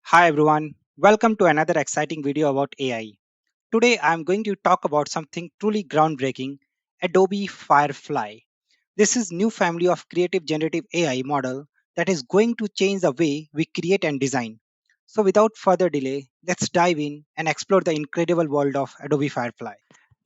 Hi everyone, welcome to another exciting video about AI. Today I'm going to talk about something truly groundbreaking, Adobe Firefly. This is new family of creative generative AI model that is going to change the way we create and design. So without further delay, let's dive in and explore the incredible world of Adobe Firefly.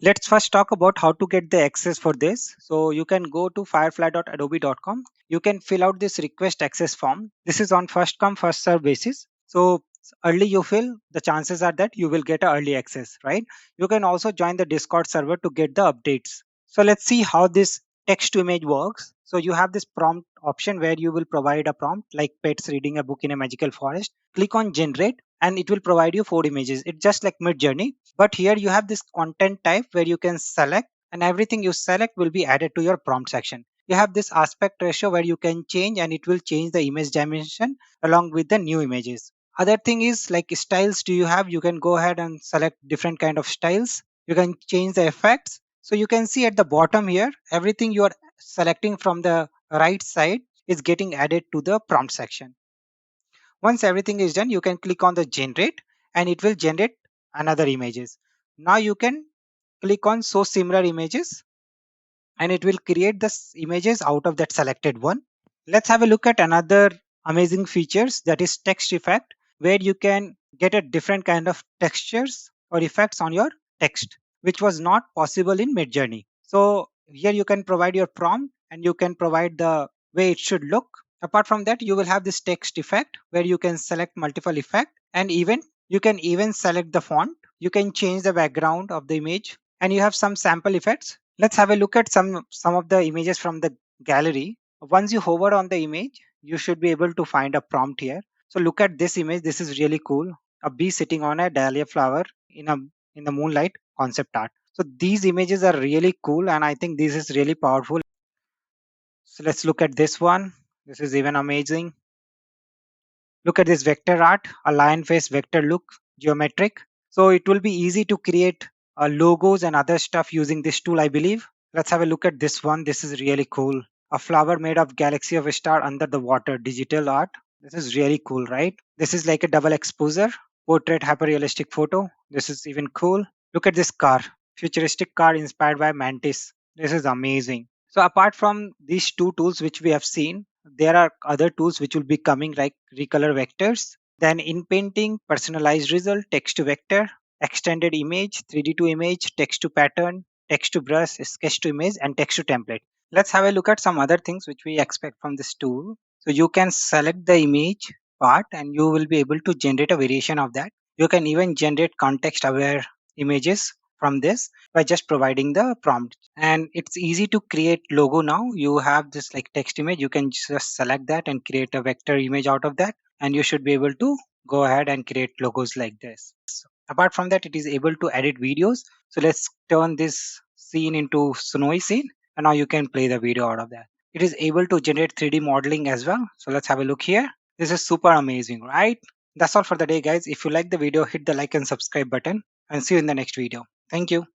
Let's first talk about how to get the access for this. So you can go to firefly.adobe.com. You can fill out this request access form. This is on first come first serve basis. So early you fill, the chances are that you will get a early access, right? You can also join the Discord server to get the updates. So let's see how this text to image works. So you have this prompt option where you will provide a prompt like pets reading a book in a magical forest. Click on generate and it will provide you 4 images. It's just like mid journey, but here you have this content type where you can select, and everything you select will be added to your prompt section. You have this aspect ratio where you can change and it will change the image dimension along with the new images. Other thing is like styles do you have, you can go ahead and select different kind of styles. You can change the effects. So you can see at the bottom here, everything you are selecting from the right side is getting added to the prompt section. Once everything is done, you can click on the generate and it will generate another images. Now you can click on show similar images and it will create the images out of that selected one. Let's have a look at another amazing features, that is text effect, where you can get a different kind of textures or effects on your text, which was not possible in Midjourney. So here you can provide your prompt and you can provide the way it should look. Apart from that, you will have this text effect where you can select multiple effect, and even you can even select the font. You can change the background of the image, and you have some sample effects. Let's have a look at some of the images from the gallery. Once you hover on the image, you should be able to find a prompt here. So look at this image. This is really cool. A bee sitting on a dahlia flower in a in the moonlight concept art. So these images are really cool, and I think this is really powerful. So let's look at this one. This is even amazing. Look at this vector art, a lion face vector look, geometric. So it will be easy to create logos and other stuff using this tool, I believe. Let's have a look at this one. This is really cool. A flower made of galaxy of a star under the water, digital art. This is really cool, right? This is like a double exposure, portrait hyperrealistic photo. This is even cool. Look at this car, futuristic car inspired by Mantis. This is amazing. So apart from these two tools which we have seen, there are other tools which will be coming like recolor vectors, then in painting, personalized result, text to vector, extended image, 3D to image, text to pattern, text to brush, sketch to image, and text to template. Let's have a look at some other things which we expect from this tool. So you can select the image part and you will be able to generate a variation of that. You can even generate context aware images from this by just providing the prompt, and it's easy to create logo. Now you have this like text image, you can just select that and create a vector image out of that, and you should be able to go ahead and create logos like this. Apart from that, it is able to edit videos. So let's turn this scene into snowy scene, and now you can play the video out of that. It is able to generate 3D modeling as well. So let's have a look here. This is super amazing, right? That's all for the day, guys. If you like the video, hit the like and subscribe button, and see you in the next video. Thank you.